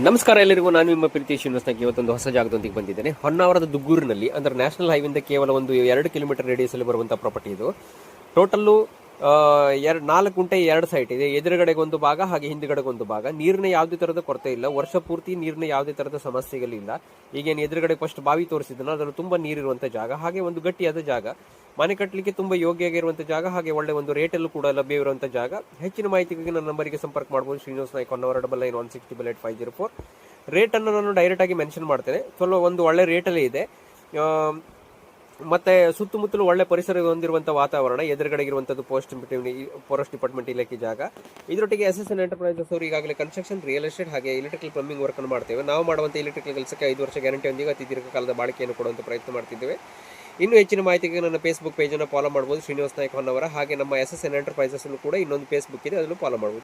ನಮಸ್ಕಾರ ಎಲ್ಲರಿಗೂ, ನಾನು ನಿಮ್ಮ ಪ್ರೀತಿ ಶ್ರೀನಿವಾಸ್ನಾಗ್ ಇವತ್ತೊಂದು ಹೊಸ ಜಾಗದೊಂದಿಗೆ ಬಂದಿದ್ದೇನೆ. ಹೊನ್ನಾವರದ ದುಗ್ಗೂರಿನಲ್ಲಿ, ಅಂದರೆ ನ್ಯಾಷನಲ್ ಹೈವೇಯಿಂದ ಕೇವಲ ಒಂದು 2 ಕಿಲೋಮೀಟರ್ ರೇಡಿಯಸ್ಸಲ್ಲಿ ಬರುವಂಥ ಪ್ರಾಪರ್ಟಿ ಇದು. ಟೋಟಲ್ಲು 4 ಗುಂಟೆ 2 ಸೈಟ್ ಇದೆ. ಎದುರುಗಡೆಗೆ ಒಂದು ಭಾಗ, ಹಾಗೆ ಹಿಂದುಗಡೆಗೆ ಒಂದು ಭಾಗ. ನೀರಿನ ಯಾವುದೇ ತರದ ಕೊರತೆ ಇಲ್ಲ, ವರ್ಷ ಪೂರ್ತಿ ನೀರಿನ ಯಾವುದೇ ತರದ ಸಮಸ್ಯೆಗಳಿಲ್ಲ. ಈಗೇನು ಎದುರುಗಡೆ ಫಸ್ಟ್ ಬಾವಿ ತೋರಿಸಿದ್ನೋ ಅದನ್ನು ತುಂಬಾ ನೀರಿರುವಂಥ ಜಾಗ, ಹಾಗೆ ಒಂದು ಗಟ್ಟಿಯಾದ ಜಾಗ, ಮನೆ ಕಟ್ಟಲಿಕ್ಕೆ ತುಂಬಾ ಯೋಗ್ಯ ಆಗಿರುವಂಥ ಜಾಗ, ಹಾಗೆ ಒಳ್ಳೆ ಒಂದು ರೇಟಲ್ಲೂ ಕೂಡ ಲಭ್ಯವಿರುವಂಥ ಜಾಗ. ಹೆಚ್ಚಿನ ಮಾಹಿತಿಗಾಗಿ ನನ್ನ ನಂಬರಿಗೆ ಸಂಪರ್ಕ ಮಾಡಬಹುದು. ಶ್ರೀನಿವಾಸ್ ನಾಯ್ಕ್, 9991608504. ರೇಟನ್ನು ನಾನು ಡೈರೆಕ್ಟ್ ಆಗಿ ಮೆನ್ಷನ್ ಮಾಡ್ತೇನೆ. ಸ್ವಲ್ಪ ಒಂದು ಒಳ್ಳೆ ರೇಟಲ್ಲೇ ಇದೆ. ಮತ್ತೆ ಸುತ್ತಮುತ್ತಲು ಒಳ್ಳೆ ಪರಿಸರ ಹೊಂದಿರುವಂಥ ವಾತಾವರಣ. ಎದುರುಗಡೆ ಇರುವಂಥದ್ದು ಫಾರೆಸ್ಟ್ ಡಿಪಾರ್ಟ್ಮೆಂಟ್ ಇಲಾಖೆ ಜಾಗ. ಇದರೊಟ್ಟಿಗೆ SSN ಎಂಟರ್ಪ್ರೈಸಸ್ ಅವರು ಈಗಾಗಲೇ ಕನ್ಸ್ಟ್ರಕ್ಷನ್, ರಿಯಲ್ ಎಸ್ಟೇಟ್ ಹಾಗೆ ಎಲೆಕ್ಟ್ರಿಕಲ್ ಪ್ಲಂಬಿಂಗ್ ವರ್ಕ್ ಅನ್ನು ಮಾಡ್ತೇವೆ. ನಾವು ಮಾಡುವಂಥ ಎಲೆಕ್ಟ್ರಿಕಲ್ ಕೆಲಸಕ್ಕೆ 5 ವರ್ಷ ಗ್ಯಾರಂಟಿಯೊಂದಿಗೆ ಅತಿ ದೀರ್ಘಕಾಲದ ಬಾಳಿಕೆಯನ್ನು ಕೊಡುವಂಥ ಪ್ರಯತ್ನ ಮಾಡ್ತಿದ್ದೇವೆ. ಇನ್ನೂ ಹೆಚ್ಚಿನ ಮಾಹಿತಿಗೆ ನನ್ನ ಫೇಸ್ಬುಕ್ ಪೇಜನ್ನು ಫಾಲೋ ಮಾಡಬಹುದು, ಶ್ರೀನಿವಾಸ್ ನಾಯ್ಕ್ ಹೊನ್ನವರ. ಹಾಗೆ ನಮ್ಮ SSN ಎಂಟರ್ಪ್ರೈಸಸ್ ಕೂಡ ಇನ್ನೊಂದು ಫೇಸ್ಬುಕ್ ಇದೆ, ಅದನ್ನು ಫಾಲೋ ಮಾಡಬಹುದು.